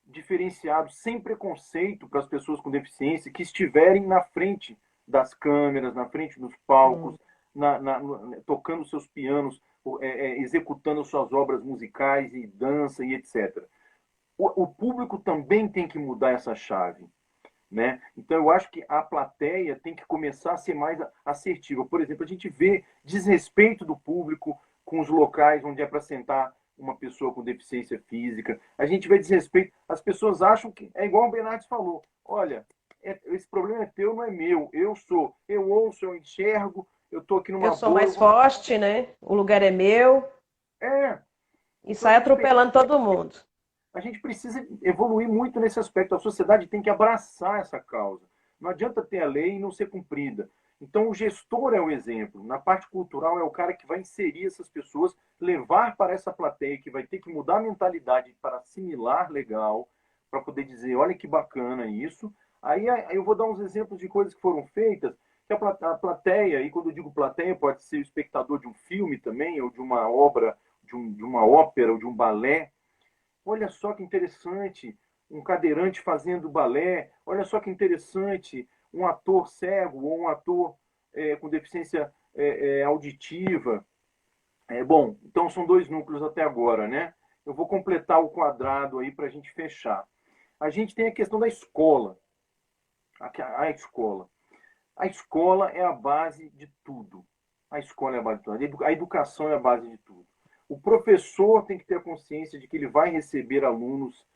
diferenciado, sem preconceito para as pessoas com deficiência que estiverem na frente das câmeras, na frente dos palcos, Hum. tocando seus pianos, executando suas obras musicais e dança e etc. O público também tem que mudar essa chave. Né? Então, eu acho que a plateia tem que começar a ser mais assertiva. Por exemplo, a gente vê desrespeito do público com os locais onde é para sentar uma pessoa com deficiência física. A gente vê desrespeito. As pessoas acham que é igual o Bernardes falou. Olha, esse problema é teu, não é meu. Eu ouço, eu enxergo, eu estou aqui Eu numa sou boa. mais forte, né? O lugar é meu É. e Então sai atropelando todo mundo. a gente precisa evoluir muito nesse aspecto. A sociedade tem que abraçar essa causa. Não adianta ter a lei e não ser cumprida. Então, o gestor é o exemplo. Na parte cultural, é o cara que vai inserir essas pessoas, levar para essa plateia, que vai ter que mudar a mentalidade para assimilar legal, para poder dizer: olha que bacana isso. Aí eu vou dar uns exemplos de coisas que foram feitas, que a plateia, e quando eu digo plateia, pode ser o espectador de um filme também, ou de uma obra, de uma ópera, ou de um balé. Olha só que interessante, um cadeirante fazendo balé. Olha só que interessante, um ator cego ou um ator com deficiência auditiva. Bom, então são 2 núcleos até agora, né? Eu vou completar o quadrado aí para a gente fechar. A gente tem a questão da escola. A escola. A escola é a base de tudo. A escola é a base de tudo. A educação é a base de tudo. O professor tem que ter a consciência de que ele vai receber alunos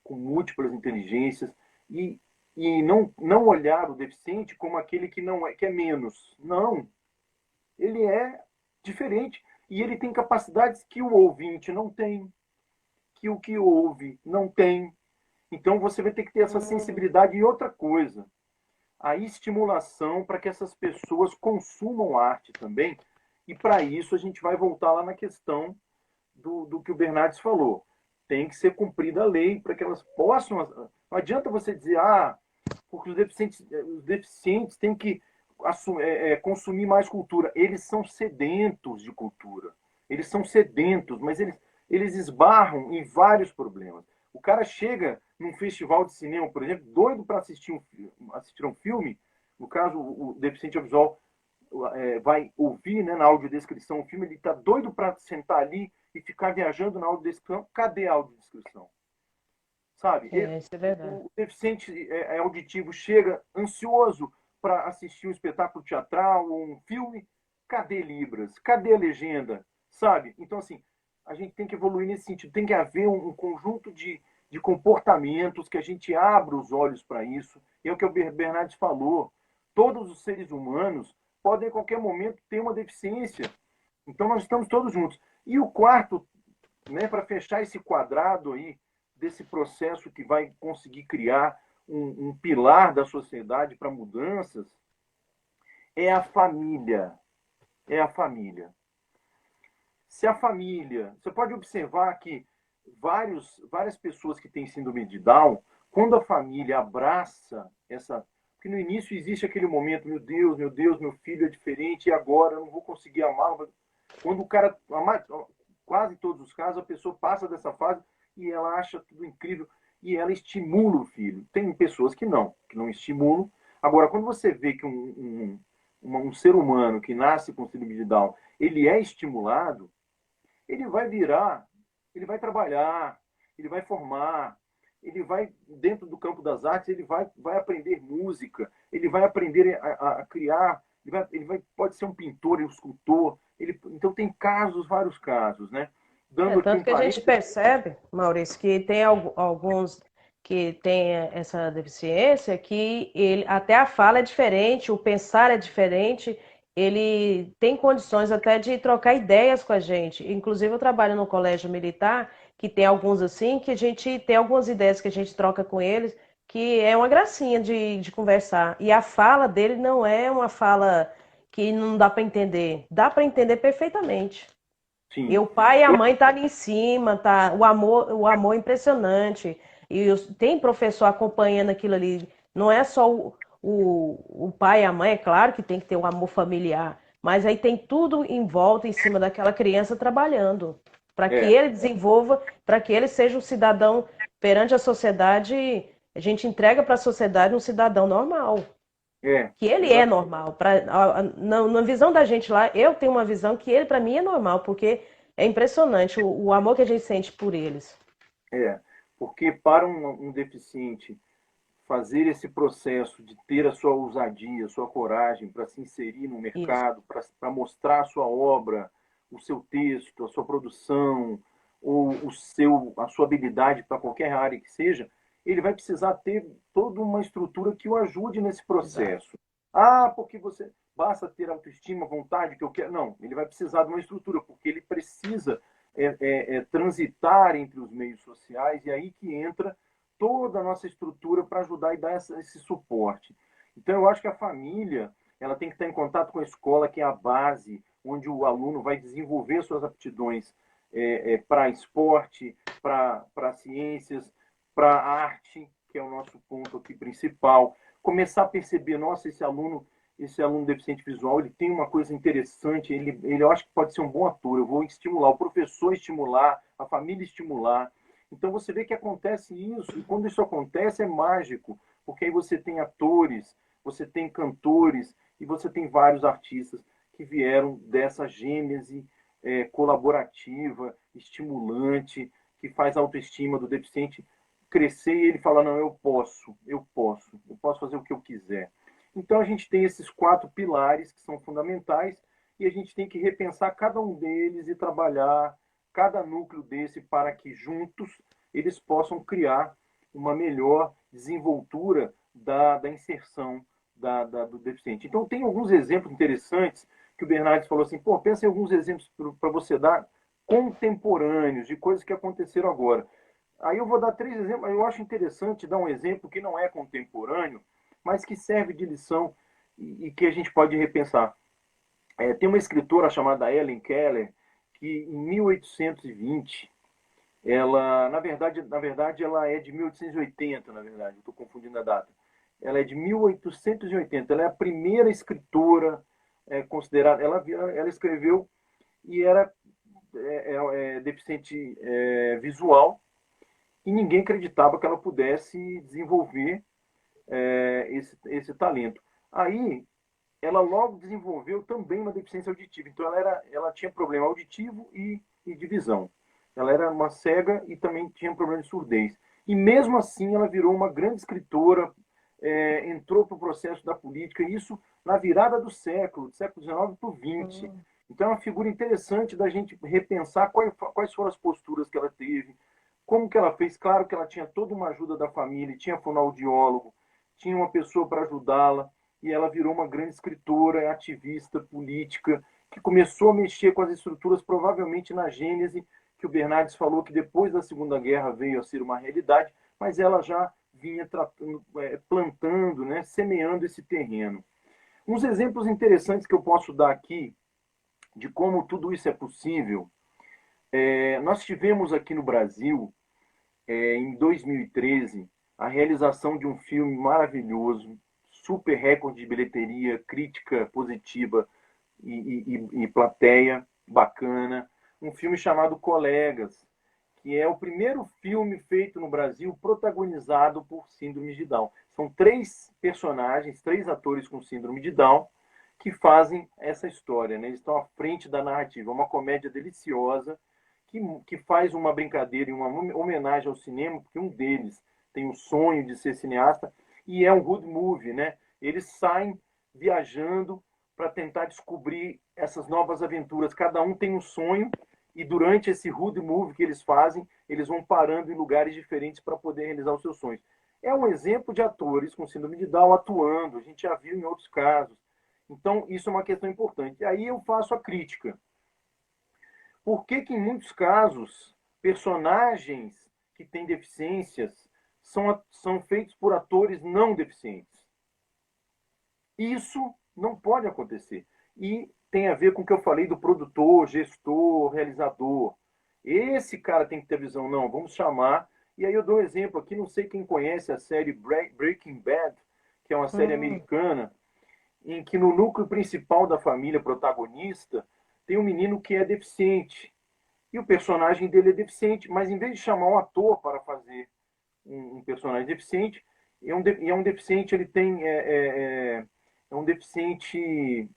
com múltiplas inteligências e não olhar o deficiente como aquele que não é, que é menos. Não, ele é diferente e ele tem capacidades que o ouvinte não tem, que o que ouve não tem. Então você vai ter que ter essa Hum. sensibilidade e outra coisa, a estimulação para que essas pessoas consumam arte também. E para isso a gente vai voltar lá na questão do que o Bernardes falou. Tem que ser cumprida a lei para que elas possam. Não adianta você dizer, porque os deficientes têm que consumir mais cultura. Eles são sedentos de cultura. Eles são sedentos, mas eles esbarram em vários problemas. O cara chega num festival de cinema, por exemplo, doido para assistir um filme. No caso, o deficiente visual vai ouvir, né, na audiodescrição o filme, ele está doido para sentar ali e ficar viajando na audiodescrição. Cadê a audiodescrição? Sabe? É, isso é verdade. O deficiente auditivo chega ansioso para assistir um espetáculo teatral ou um filme. cadê Libras? Cadê a legenda? Sabe? Então, assim, a gente tem que evoluir nesse sentido. Tem que haver um conjunto de comportamentos que a gente abra os olhos para isso. E é o que o Bernardes falou. Todos os seres humanos podem, em qualquer momento, ter uma deficiência. Então, nós estamos todos juntos. E o quarto, né, para fechar esse quadrado aí, desse processo que vai conseguir criar um pilar da sociedade para mudanças, é a família. É a família. Se a família... Você pode observar que várias pessoas que têm síndrome de Down, quando a família abraça essa... Porque no início existe aquele momento, meu Deus, meu filho é diferente, e agora eu não vou conseguir amar. Quando o cara... Quase todos os casos, a pessoa passa dessa fase e ela acha tudo incrível e ela estimula o filho. Tem pessoas que não estimulam. Agora, quando você vê que um ser humano que nasce com síndrome de Down, ele é estimulado, ele vai virar, ele vai trabalhar, ele vai formar, ele vai, dentro do campo das artes, ele vai aprender música, ele vai aprender a criar, pode ser um pintor, um escultor. Então tem vários casos, né? Dando aqui Tanto que a gente percebe, Maurício, que tem alguns que têm essa deficiência, que ele, até a fala é diferente, o pensar é diferente, ele tem condições até de trocar ideias com a gente. Inclusive, eu trabalho no colégio militar, que tem alguns assim, que a gente tem algumas ideias que a gente troca com eles, que é uma gracinha de conversar. E a fala dele não é uma fala que não dá para entender, dá para entender perfeitamente. E sim. o pai e a mãe tá ali em cima, tá? O amor é impressionante. E tem professor acompanhando aquilo ali. Não é só o pai e a mãe, é claro que tem que ter um amor familiar, mas aí tem tudo em volta, em cima daquela criança trabalhando, para que É, ele desenvolva, para que ele seja um cidadão perante a sociedade. A gente entrega para a sociedade um cidadão normal, que ele é exatamente. normal. Na visão da gente lá, eu tenho uma visão que ele, para mim, é normal, porque é impressionante o amor que a gente sente por eles. Porque para um deficiente fazer esse processo de ter a sua ousadia, a sua coragem para se inserir no Isso. mercado, para mostrar a sua obra, o seu texto, a sua produção, ou a sua habilidade para qualquer área que seja, ele vai precisar ter toda uma estrutura que o ajude nesse Exato. processo. Ah, porque você basta ter autoestima, vontade, que eu quero. Não, ele vai precisar de uma estrutura, porque ele precisa transitar entre os meios sociais, e aí que entra toda a nossa estrutura para ajudar e dar esse suporte. Então, eu acho que a família ela tem que estar em contato com a escola, que é a base, onde o aluno vai desenvolver suas aptidões para esporte, para ciências, para arte, que é o nosso ponto aqui principal. Começar a perceber, nossa, esse aluno deficiente visual, ele tem uma coisa interessante, eu acho que pode ser um bom ator, eu vou estimular, o professor estimular, a família estimular. Então você vê que acontece isso, e quando isso acontece é mágico, porque aí você tem atores, você tem cantores, e você tem vários artistas que vieram dessa gênese colaborativa, estimulante, que faz a autoestima do deficiente crescer e ele fala, não, eu posso fazer o que eu quiser. Então a gente tem esses 4 pilares que são fundamentais e a gente tem que repensar cada um deles e trabalhar cada núcleo desse para que juntos eles possam criar uma melhor desenvoltura da inserção do deficiente. Então tem alguns exemplos interessantes que o Bernardes falou assim, pô, pensa em alguns exemplos para você dar contemporâneos de coisas que aconteceram agora. Aí eu vou dar 3 exemplos. Eu acho interessante dar um exemplo que não é contemporâneo, mas que serve de lição e que a gente pode repensar. Tem uma escritora chamada Helen Keller que em 1820 ela, na verdade, ela é de 1880, na verdade, estou confundindo a data. Ela é de 1880. Ela é a primeira escritora considerada. Ela escreveu e era deficiente visual e ninguém acreditava que ela pudesse desenvolver esse talento. Aí, ela logo desenvolveu também uma deficiência auditiva. Então, ela tinha problema auditivo e de visão. Ela era uma cega e também tinha problema de surdez. E mesmo assim, ela virou uma grande escritora, entrou para o processo da política. E isso na virada do século XIX para o XX. Hum. Então é uma figura interessante da gente repensar quais foram as posturas que ela teve, como que ela fez. Claro que ela tinha toda uma ajuda da família, tinha fonoaudiólogo, tinha uma pessoa para ajudá-la, e ela virou uma grande escritora, ativista, política, que começou a mexer com as estruturas, provavelmente na gênese que o Bernardes falou, que depois da Segunda Guerra veio a ser uma realidade, mas ela já vinha plantando, né, semeando esse terreno. Uns exemplos interessantes que eu posso dar aqui de como tudo isso é possível. Nós tivemos aqui no Brasil, em 2013, a realização de um filme maravilhoso, super recorde de bilheteria, crítica positiva e plateia bacana. Um filme chamado Colegas, que é o primeiro filme feito no Brasil protagonizado por síndrome de Down. São 3 personagens, 3 atores com síndrome de Down, que fazem essa história, né? Eles estão à frente da narrativa. É uma comédia deliciosa que faz uma brincadeira e uma homenagem ao cinema, porque um deles tem o sonho de ser cineasta e é um road movie, né? Eles saem viajando para tentar descobrir essas novas aventuras. Cada um tem um sonho e durante esse road movie que eles fazem, eles vão parando em lugares diferentes para poder realizar os seus sonhos. É um exemplo de atores com síndrome de Down atuando, a gente já viu em outros casos. Então, isso é uma questão importante. E aí eu faço a crítica. Por que que em muitos casos, personagens que têm deficiências são feitos por atores não deficientes? Isso não pode acontecer. E tem a ver com o que eu falei do produtor, gestor, realizador. Esse cara tem que ter visão, não, vamos chamar. E aí eu dou um exemplo aqui, não sei quem conhece a série Breaking Bad, que é uma série Hum. americana, em que no núcleo principal da família protagonista tem um menino que é deficiente. E o personagem dele é deficiente, mas em vez de chamar um ator para fazer um personagem deficiente, é um deficiente, ele tem é um deficiente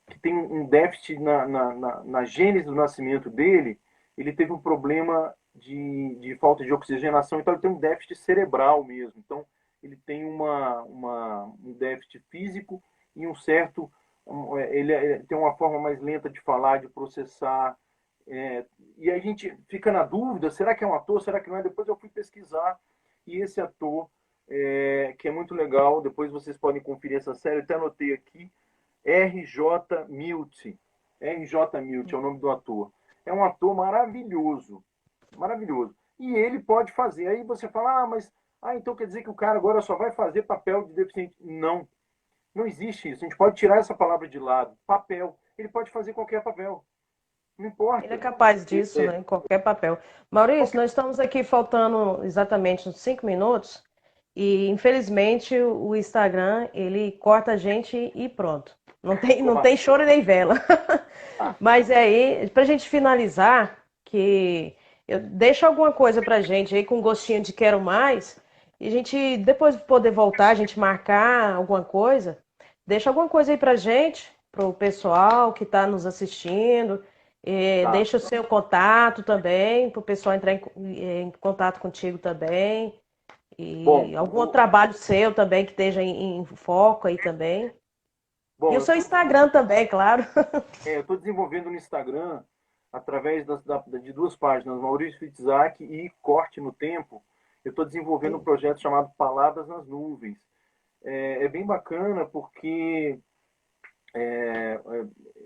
que tem um déficit na gênese do nascimento dele. Ele teve um problema de falta de oxigenação, então ele tem um déficit cerebral mesmo. Então ele tem um déficit físico e um certo ele tem uma forma mais lenta de falar, de processar. E a gente fica na dúvida, será que é um ator, será que não é? Depois eu fui pesquisar e esse ator, que é muito legal, depois vocês podem conferir essa série, eu até anotei aqui, R.J. Milty. R.J. Milty é o nome do ator. É um ator maravilhoso, maravilhoso. E ele pode fazer. Aí você fala, mas então quer dizer que o cara agora só vai fazer papel de deficiente. Não, não existe isso. A gente pode tirar essa palavra de lado. Papel. Ele pode fazer qualquer papel. Não Ele é importa. capaz disso, né? Em qualquer papel. Maurício, Qualquer... nós estamos aqui faltando exatamente uns 5 minutos e, infelizmente, o Instagram, ele corta a gente e pronto. Não tem choro nem vela. Ah, Mas aí, para a gente finalizar, que eu deixo alguma coisa para a gente aí com gostinho de quero mais, e a gente depois poder voltar, a gente marcar alguma coisa. Deixa alguma coisa aí para a gente, para o pessoal que está nos assistindo. tá. Deixa o seu contato também, para o pessoal entrar em contato contigo também. Bom, E algum outro trabalho seu também que esteja em foco aí também. E bom, o seu Instagram também, claro. eu estou desenvolvendo no Instagram, através de 2 páginas, Maurício Fitzak e Corte no Tempo, eu estou desenvolvendo um projeto chamado Palavras nas Nuvens. É bem bacana porque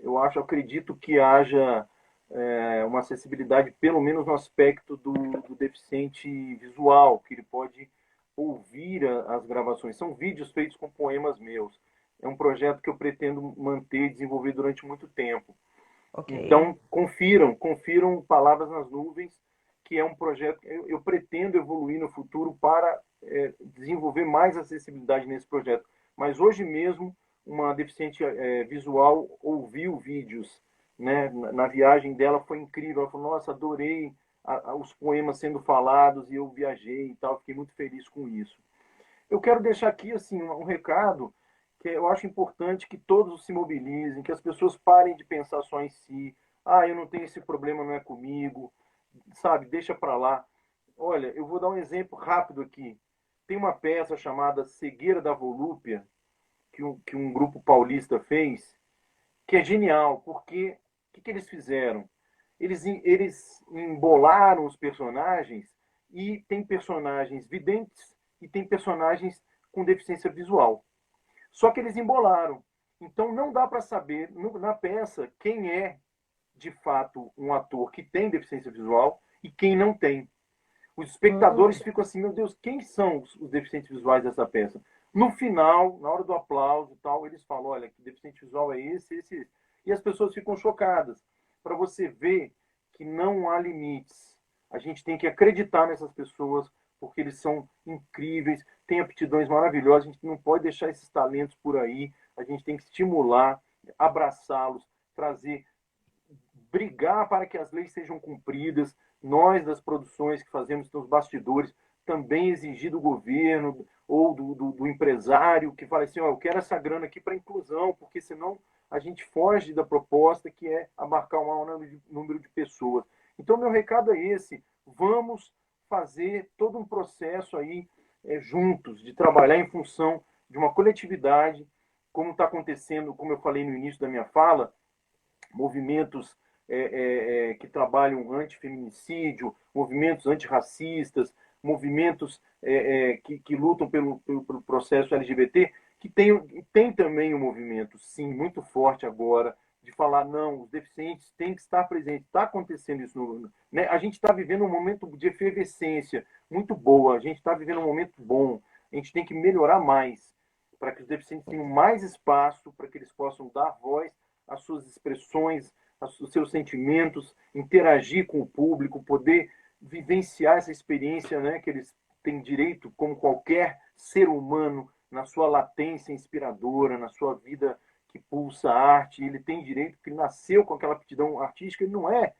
eu acredito que haja uma acessibilidade, pelo menos no aspecto do deficiente visual, que ele pode ouvir as gravações. São vídeos feitos com poemas meus. É um projeto que eu pretendo manter e desenvolver durante muito tempo. Ok. Então, confiram Palavras nas Nuvens, que é um projeto que eu pretendo evoluir no futuro para desenvolver mais acessibilidade nesse projeto. Mas hoje mesmo, uma deficiente visual ouviu vídeos, né? Na viagem dela foi incrível. Ela falou, nossa, adorei os poemas sendo falados e eu viajei e tal, fiquei muito feliz com isso. Eu quero deixar aqui assim um recado que eu acho importante que todos se mobilizem, que as pessoas parem de pensar só em si. Ah, eu não tenho esse problema, não é comigo, sabe? Deixa para lá. Olha, eu vou dar um exemplo rápido aqui. Tem uma peça chamada Cegueira da Volúpia, que um grupo paulista fez, que é genial, porque o que eles fizeram? Eles embolaram os personagens e tem personagens videntes e tem personagens com deficiência visual. Só que eles embolaram. Então não dá para saber na peça quem é de fato um ator que tem deficiência visual e quem não tem. Os espectadores ficam assim, meu Deus, quem são os deficientes visuais dessa peça? No final, na hora do aplauso e tal, eles falam, olha, que deficiente visual é esse, esse, esse. E as pessoas ficam chocadas. Para você ver que não há limites. A gente tem que acreditar nessas pessoas, porque eles são incríveis, têm aptidões maravilhosas, a gente não pode deixar esses talentos por aí, a gente tem que estimular, abraçá-los, trazer, brigar para que as leis sejam cumpridas. Nós, das produções que fazemos nos bastidores, também exigir do governo ou do empresário que fala assim, oh, eu quero essa grana aqui para inclusão, porque senão a gente foge da proposta que é abarcar um maior número de pessoas. Então, meu recado é esse, vamos fazer todo um processo aí juntos, de trabalhar em função de uma coletividade, como está acontecendo, como eu falei no início da minha fala, movimentos que trabalham antifeminicídio, movimentos antirracistas, movimentos que lutam pelo processo LGBT, que tem também um movimento, sim, muito forte agora, de falar, não, os deficientes têm que estar presentes. Está acontecendo isso. Né? A gente está vivendo um momento de efervescência muito boa, a gente está vivendo um momento bom, a gente tem que melhorar mais, para que os deficientes tenham mais espaço, para que eles possam dar voz às suas expressões, os seus sentimentos, interagir com o público, poder vivenciar essa experiência, né, que eles têm direito, como qualquer ser humano, na sua latência inspiradora, na sua vida que pulsa arte, ele tem direito, porque ele nasceu com aquela aptidão artística, ele não é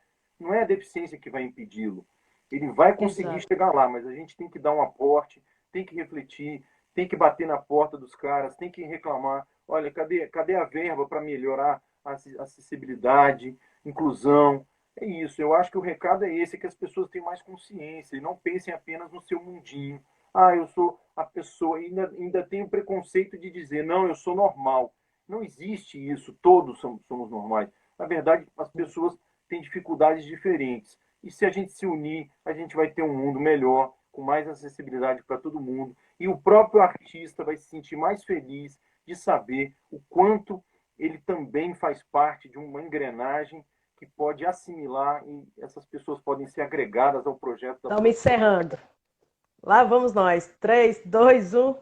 a deficiência que vai impedi-lo. Ele vai conseguir Exato. chegar lá, mas a gente tem que dar um aporte, tem que refletir, tem que bater na porta dos caras, tem que reclamar. Olha, cadê a verba para melhorar a acessibilidade, inclusão? É isso. Eu acho que o recado é esse, que as pessoas tenham mais consciência e não pensem apenas no seu mundinho. Ah, eu sou a pessoa, ainda tem o preconceito de dizer, não, eu sou normal. Não existe isso, todos somos normais. Na verdade, as pessoas têm dificuldades diferentes. E se a gente se unir, a gente vai ter um mundo melhor, com mais acessibilidade para todo mundo. E o próprio artista vai se sentir mais feliz de saber o quanto ele também faz parte de uma engrenagem que pode assimilar e essas pessoas podem ser agregadas ao projeto da Estamos produção. encerrando. Lá vamos nós. 3, 2, 1.